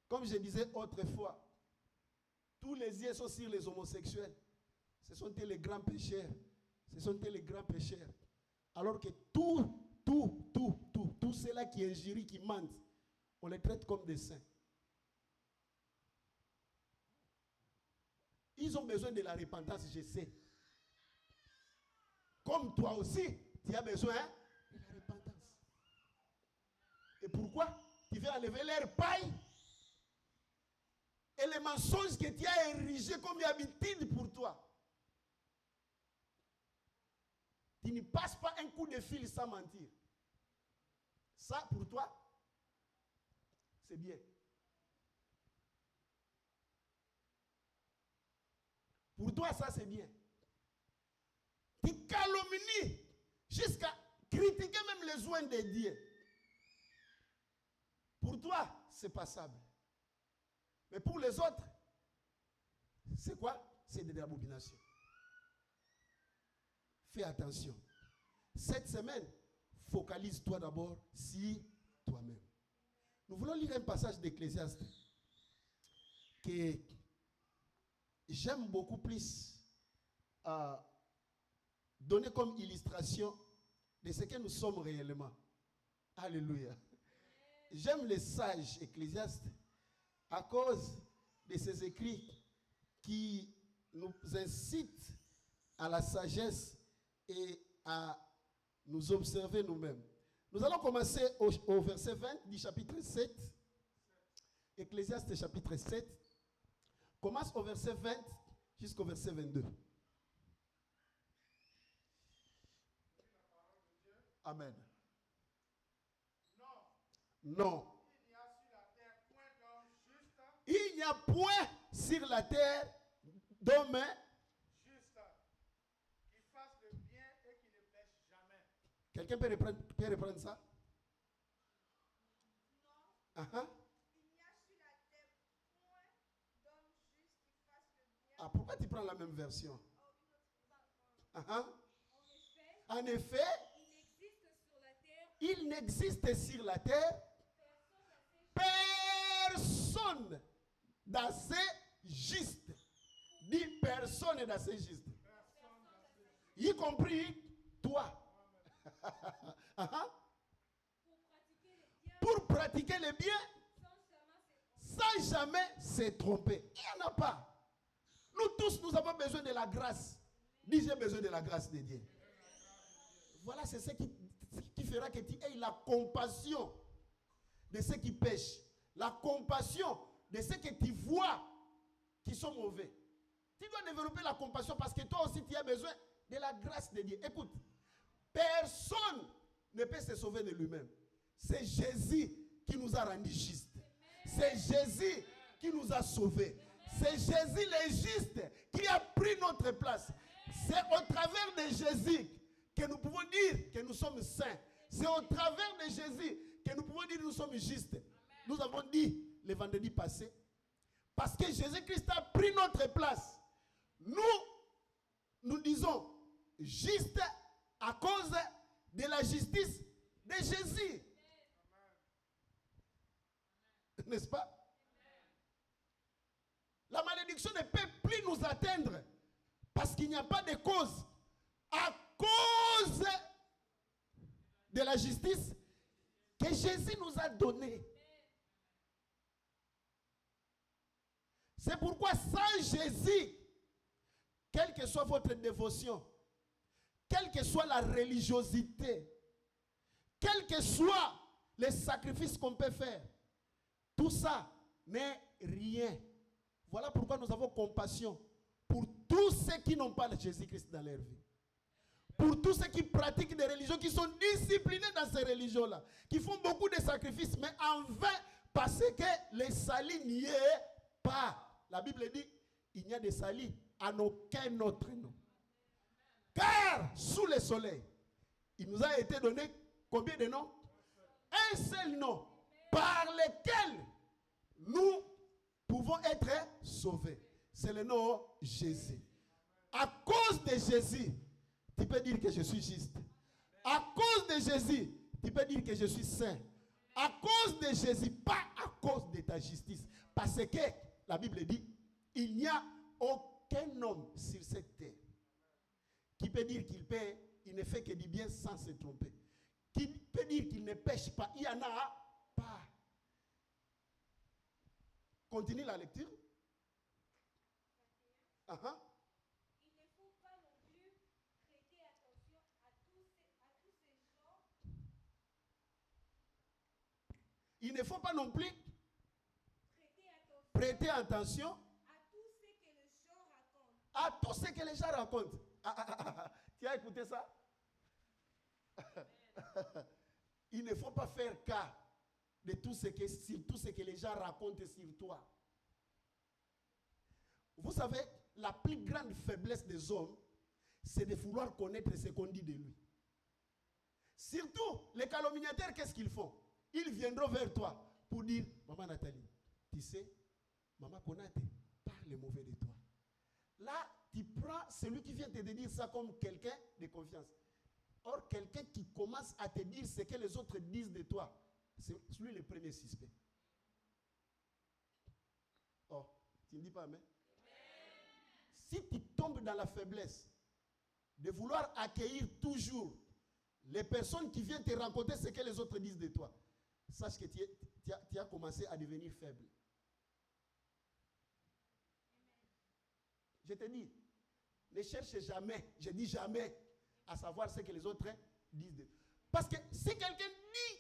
Comme je disais autrefois, tous les yeux sont sur les homosexuels. Ce sont eux les grands pécheurs. Ce sont eux les grands pécheurs. Alors que tous ceux-là qui injurient, qui mentent, on les traite comme des saints. Ils ont besoin de la repentance, je sais. Comme toi aussi, tu as besoin de la repentance. Et pourquoi? Tu veux enlever leur paille et les mensonges que tu as érigés comme habitude pour toi. Tu ne passes pas un coup de fil sans mentir. Ça, pour toi, c'est bien. Pour toi, ça, c'est bien. Tu calomnies jusqu'à critiquer même les soins de Dieu. Pour toi, c'est passable. Mais pour les autres, c'est quoi? C'est de l'abomination. Fais attention. Cette semaine, focalise-toi d'abord sur toi-même. Nous voulons lire un passage d'Ecclésiaste que j'aime beaucoup plus donner comme illustration de ce que nous sommes réellement. Alléluia. J'aime les sages Ecclésiastes à cause de ces écrits qui nous incitent à la sagesse et à nous observer nous-mêmes. Nous allons commencer au verset 20 du chapitre 7. Ecclésiaste chapitre 7. Commence au verset 20 jusqu'au verset 22. Amen. Non. Il n'y a point sur la terre d'homme juste, qui fasse le bien et qui ne pêche jamais. Quelqu'un peut reprendre ça? Non. Uh-huh. Il n'y a sur la terre point d'homme juste qui fasse le bien. Ah, pourquoi tu prends la même version? Uh-huh. En effet, En effet, il n'existe sur la terre personne d'assez juste. Dis personne d'assez juste. Y compris toi. Uh-huh. Pour pratiquer le bien sans jamais se tromper. Il n'y en a pas. Nous tous, nous avons besoin de la grâce. Dis, j'ai besoin de la grâce de Dieu. Voilà, c'est ce qui fera que tu aies la compassion de ceux qui pêchent. La compassion de ceux que tu vois qui sont mauvais. Tu dois développer la compassion parce que toi aussi tu as besoin de la grâce de Dieu. Écoute, personne ne peut se sauver de lui-même. C'est Jésus qui nous a rendus justes. C'est Jésus qui nous a sauvés. C'est Jésus le juste qui a pris notre place. C'est au travers de Jésus que nous pouvons dire que nous sommes saints. C'est au travers de Jésus que nous pouvons dire que nous sommes justes. Nous avons dit le vendredi passé, parce que Jésus-Christ a pris notre place. Nous disons juste à cause de la justice de Jésus. N'est-ce pas? La malédiction ne peut plus nous atteindre parce qu'il n'y a pas de cause. À cause de la justice que Jésus nous a donnée. C'est pourquoi sans Jésus, quelle que soit votre dévotion, quelle que soit la religiosité, quel que soit les sacrifices qu'on peut faire, tout ça n'est rien. Voilà pourquoi nous avons compassion pour tous ceux qui n'ont pas Jésus-Christ dans leur vie. Pour tous ceux qui pratiquent des religions, qui sont disciplinés dans ces religions-là, qui font beaucoup de sacrifices, mais en vain, parce que le salut n'y est pas. La Bible dit, il n'y a de salut en aucun autre nom. Car sous le soleil, il nous a été donné combien de noms? Un seul nom, par lequel nous pouvons être sauvés. C'est le nom Jésus. À cause de Jésus, tu peux dire que je suis juste. À cause de Jésus, tu peux dire que je suis saint. À cause de Jésus, pas à cause de ta justice. Parce que la Bible dit, il n'y a aucun homme sur cette terre qui peut dire il ne fait que du bien sans se tromper. Qui peut dire qu'il ne pêche pas. Il n'y en a pas. Continue la lecture. Uh-huh. il ne faut pas non plus prêter attention à tous ces gens Il ne faut pas non plus Prêtez attention prêter attention à tout ce que les gens racontent. à tout ce que les gens racontent. Tu as écouté ça? Il ne faut pas faire cas de tout ce que les gens racontent sur toi. Vous savez, la plus grande faiblesse des hommes, c'est de vouloir connaître ce qu'on dit de lui. Surtout, les calomniateurs, qu'est-ce qu'ils font? Ils viendront vers toi pour dire, maman Nathalie, tu sais, maman Konate parle mauvais de toi. Là, tu prends celui qui vient te dire ça comme quelqu'un de confiance. Or, quelqu'un qui commence à te dire ce que les autres disent de toi, c'est lui le premier suspect. Oh, tu ne dis pas amen? Si tu tombes dans la faiblesse de vouloir accueillir toujours les personnes qui viennent te raconter ce que les autres disent de toi, sache que tu as commencé à devenir faible. Je te dis, ne cherche jamais, je dis jamais, à savoir ce que les autres disent de toi. Parce que si quelqu'un dit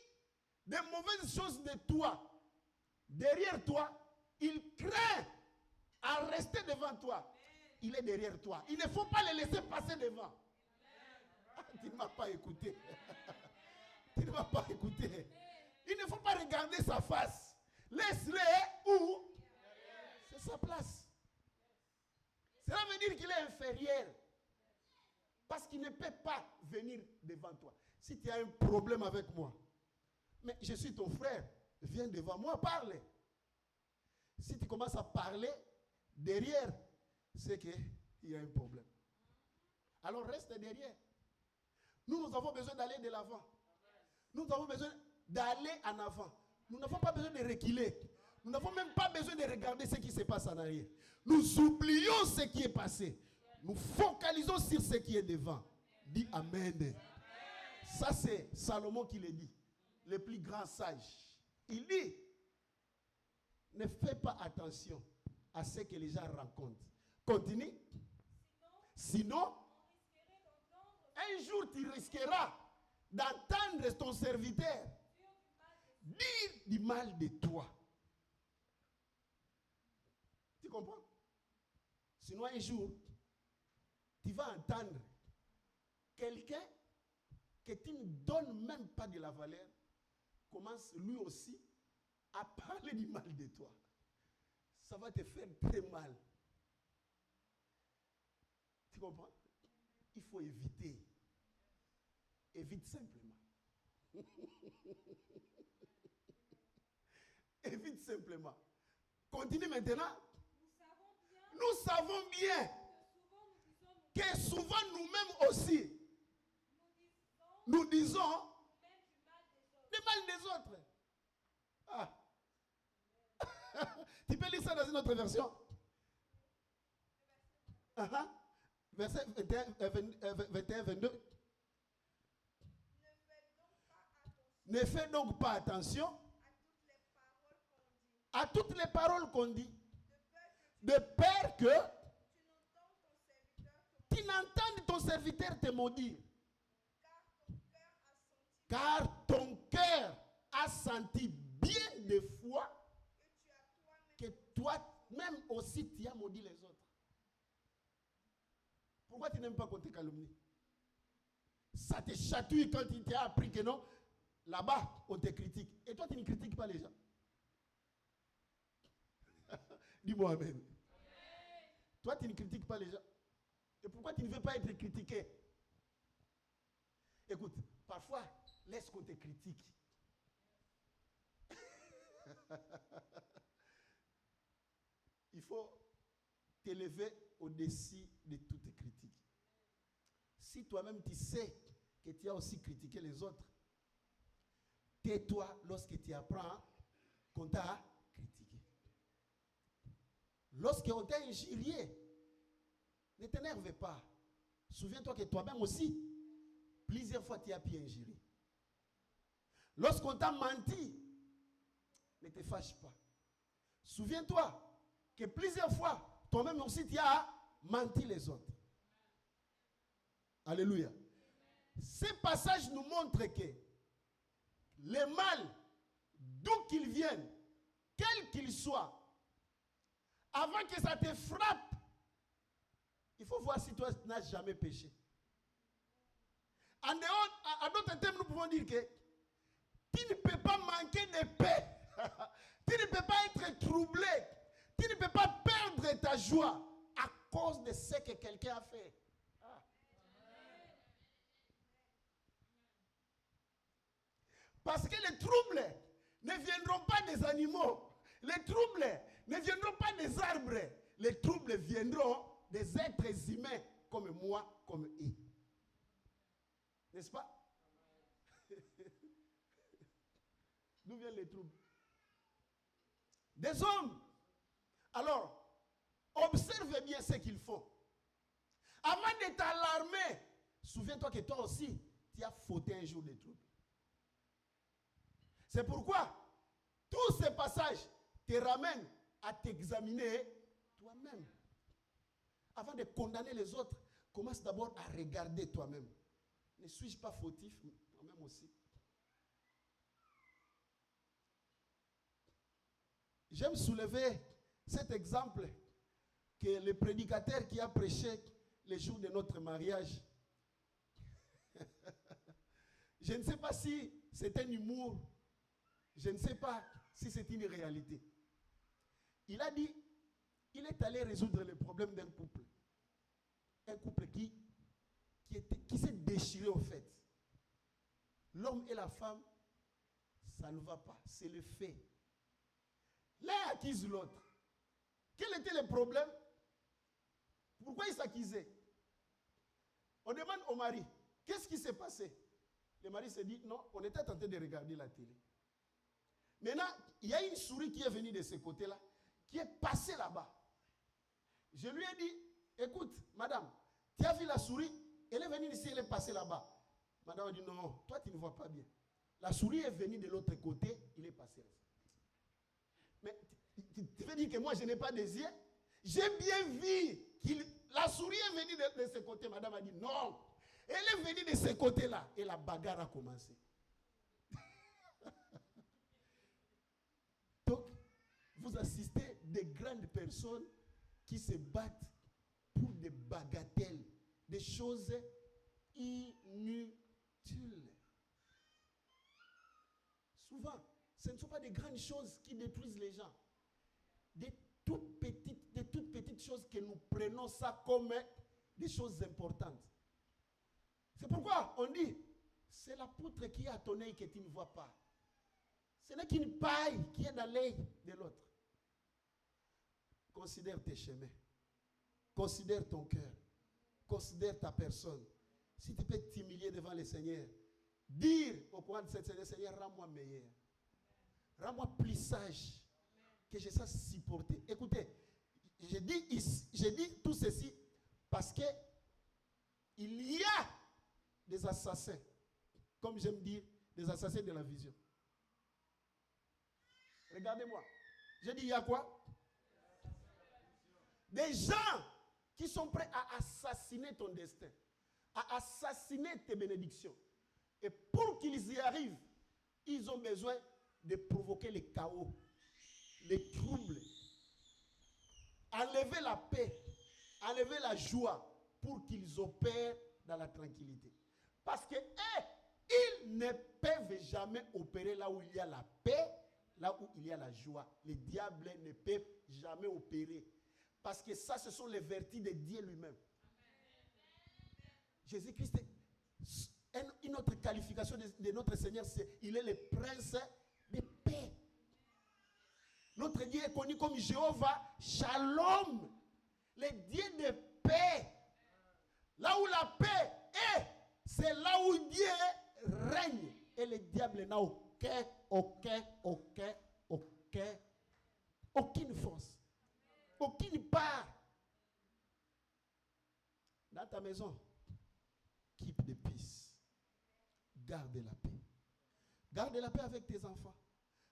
des mauvaises choses de toi, derrière toi, il craint à rester devant toi. Il est derrière toi. Il ne faut pas le laisser passer devant. Ah, tu ne m'as pas écouté. Tu ne m'as pas écouté. Il ne faut pas regarder sa face. Laisse-le où? C'est sa place. Cela veut dire qu'il est inférieur. Parce qu'il ne peut pas venir devant toi. Si tu as un problème avec moi, mais je suis ton frère, viens devant moi, parle. Si tu commences à parler derrière, c'est qu'il y a un problème. Alors reste derrière. Nous avons besoin d'aller de l'avant. Nous avons besoin d'aller en avant. Nous n'avons pas besoin de reculer. Nous n'avons même pas besoin de regarder ce qui se passe en arrière. Nous oublions ce qui est passé. Nous focalisons sur ce qui est devant. Dis Amen. Ça c'est Salomon qui le dit. Le plus grand sage. Il dit, ne fais pas attention à ce que les gens racontent. Continue. Sinon, un jour tu risqueras d'entendre ton serviteur dire du mal de toi. Tu comprends? Sinon, un jour, tu vas entendre quelqu'un que tu ne donnes même pas de la valeur commence lui aussi à parler du mal de toi. Ça va te faire très mal. Tu comprends? Il faut éviter. Évite simplement. Évite simplement. Continue maintenant. Nous savons bien que souvent nous-mêmes aussi, nous disons le mal des autres. Ah. Tu peux lire ça dans une autre version? Verset 21, 22. Ne fais donc pas attention à toutes les paroles qu'on dit, de peur que tu n'entendes ton serviteur te maudire. Car ton cœur a senti bien des fois que toi-même aussi tu as maudit les autres. Pourquoi tu n'aimes pas qu'on te calomnie? Ça te chatouille quand il t'a appris que non, là-bas, on te critique. Et toi, tu ne critiques pas les gens. Dis-moi amen. Amen. Toi, tu ne critiques pas les gens. Et pourquoi tu ne veux pas être critiqué? Écoute, parfois, laisse qu'on te critique. Il faut t'élever au-dessus de toute critique. Si toi-même tu sais que tu as aussi critiqué les autres, tais-toi lorsque tu apprends qu'on t'a critiqué. Lorsqu'on t'a injurié, ne t'énerve pas. Souviens-toi que toi-même aussi, plusieurs fois tu as pu injurer. Lorsqu'on t'a menti, ne te fâche pas. Souviens-toi que plusieurs fois, toi-même aussi tu as menti les autres. Alléluia. Ces passages nous montrent que le mal d'où qu'ils viennent, quels qu'ils soient, avant que ça te frappe, il faut voir si toi n'as jamais péché. En dehors, à d'autres termes, nous pouvons dire que tu ne peux pas manquer de paix. Tu ne peux pas être troublé. Tu ne peux pas perdre ta joie à cause de ce que quelqu'un a fait. Ah. Parce que les troubles ne viendront pas des animaux. Les troubles ne viendront pas des arbres. Les troubles viendront des êtres humains comme moi, comme eux. N'est-ce pas? D'où viennent les troubles? Des hommes. Alors, observe bien ce qu'ils font. Avant de t'alarmer, souviens-toi que toi aussi, tu as fauté un jour des troubles. C'est pourquoi tous ces passages te ramènent à t'examiner toi-même. Avant de condamner les autres, commence d'abord à regarder toi-même. Ne suis-je pas fautif moi-même aussi? J'aime soulever cet exemple que le prédicateur qui a prêché les jours de notre mariage, je ne sais pas si c'est un humour, je ne sais pas si c'est une réalité. Il a dit, il est allé résoudre le problème d'un couple. Un couple qui s'est déchiré au fait. L'homme et la femme, ça ne va pas, c'est le fait. L'un accuse l'autre. Quel était le problème? Pourquoi ils s'accusaient? On demande au mari, qu'est-ce qui s'est passé? Le mari se dit, non, on était en train de regarder la télé. Maintenant, il y a une souris qui est venue de ce côté-là, qui est passée là-bas. Je lui ai dit, écoute, madame, tu as vu la souris? Elle est venue ici, elle est passée là-bas. Madame a dit, non, toi tu ne vois pas bien. La souris est venue de l'autre côté, il est passé. Mais tu veux dire que moi je n'ai pas des yeux? J'ai bien vu que la souris est venue de ce côté. Madame a dit non. Elle est venue de ce côté-là. Et la bagarre a commencé. Donc, vous assistez des grandes personnes qui se battent pour des bagatelles, des choses inutiles. Souvent, ce ne sont pas des grandes choses qui détruisent les gens. Des toutes petites choses que nous prenons ça comme des choses importantes. C'est pourquoi on dit, c'est la poutre qui est à ton œil que tu ne vois pas. Ce n'est qu'une paille qui est dans l'œil de l'autre. Considère tes chemins. Considère ton cœur. Considère ta personne. Si tu peux t'humilier devant le Seigneur, dire au courant de cette Seigneur, Seigneur, rends-moi meilleur. Rends-moi plus sage, que je sache supporter. Écoutez, j'ai dit tout ceci parce que il y a des assassins, comme j'aime dire, des assassins de la vision. Regardez-moi. J'ai dit, il y a quoi? Des gens qui sont prêts à assassiner ton destin, à assassiner tes bénédictions. Et pour qu'ils y arrivent, ils ont besoin de provoquer le chaos, les troubles, enlever la paix, enlever la joie pour qu'ils opèrent dans la tranquillité. Parce que ils ne peuvent jamais opérer là où il y a la paix, là où il y a la joie. Les diables ne peuvent jamais opérer. Parce que ça, ce sont les vertus de Dieu lui-même. Jésus-Christ, une autre qualification de notre Seigneur, c'est il est le prince de paix. Notre Dieu est connu comme Jéhovah Shalom, le Dieu de paix. Là où la paix est, c'est là où Dieu règne. Et le diable n'a aucune force, aucune part. Dans ta maison, keep the peace. Garde la paix. Garde la paix avec tes enfants.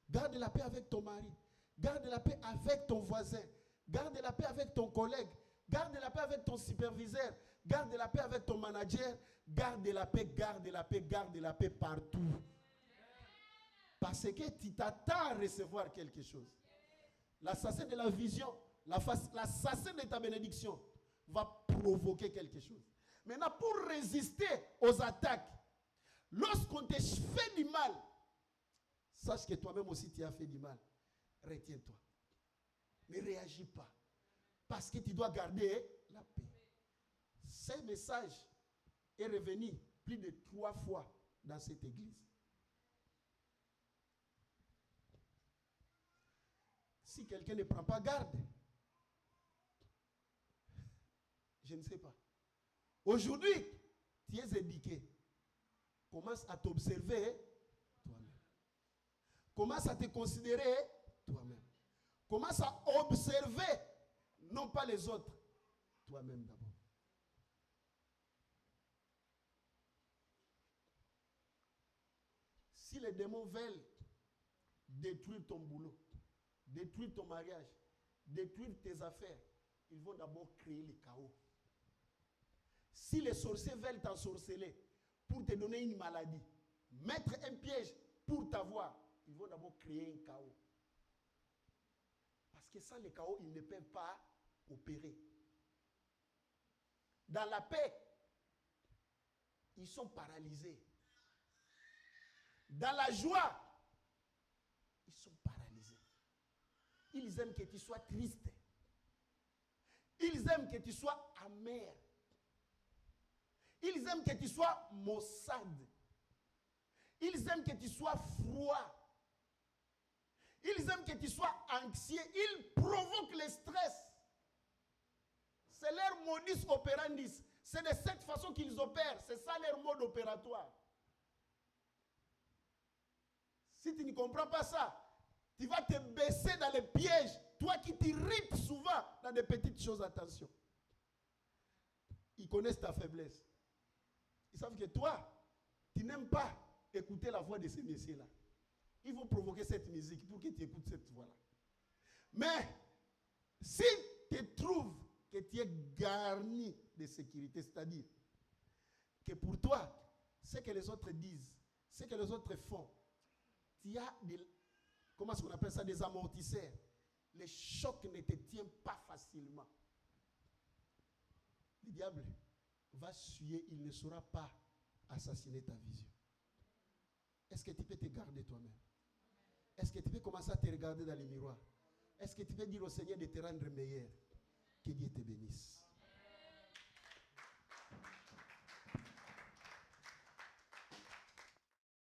Garde la paix avec ton mari. Garde la paix avec ton voisin. Garde la paix avec ton collègue. Garde la paix avec ton superviseur. Garde la paix avec ton manager. Garde la paix, garde la paix, garde la paix partout. Parce que tu t'attends à recevoir quelque chose. L'assassin de la vision, l'assassin de ta bénédiction va provoquer quelque chose. Maintenant, pour résister aux attaques, lorsqu'on te fait du mal, sache que toi-même aussi tu as fait du mal. Retiens-toi. Ne réagis pas. Parce que tu dois garder la paix. Ce message est revenu plus de 3 fois dans cette église. Si quelqu'un ne prend pas garde, je ne sais pas. Aujourd'hui, tu es éduqué. Commence à t'observer toi-même. Commence à te considérer toi-même. Commence à observer, non pas les autres, toi-même d'abord. Si les démons veulent détruire ton boulot, détruire ton mariage, détruire tes affaires, ils vont d'abord créer le chaos. Si les sorciers veulent t'ensorceler pour te donner une maladie, mettre un piège pour t'avoir, ils vont d'abord créer un chaos. Parce que sans le chaos, ils ne peuvent pas opérer. Dans la paix, ils sont paralysés. Dans la joie, ils sont paralysés. Ils aiment que tu sois triste. Ils aiment que tu sois amer. Ils aiment que tu sois maussade. Ils aiment que tu sois froid. Ils aiment que tu sois anxieux. Ils provoquent le stress. C'est leur modus operandi. C'est de cette façon qu'ils opèrent. C'est ça leur mode opératoire. Si tu ne comprends pas ça, tu vas te baisser dans les pièges. Toi qui t'irrites souvent dans des petites choses, attention. Ils connaissent ta faiblesse. Ils savent que toi, tu n'aimes pas écouter la voix de ces messieurs-là. Ils vont provoquer cette musique pour que tu écoutes cette voix-là. Mais, si tu trouves que tu es garni de sécurité, c'est-à-dire que pour toi, ce que les autres disent, ce que les autres font, tu as des, comment est-ce qu'on appelle ça, des amortisseurs. Les chocs ne te tiennent pas facilement. Le diable va suer, il ne saura pas assassiner ta vision. Est-ce que tu peux te garder toi-même? Est-ce que tu peux commencer à te regarder dans les miroirs? Est-ce que tu peux dire au Seigneur de te rendre meilleur? Que Dieu te bénisse.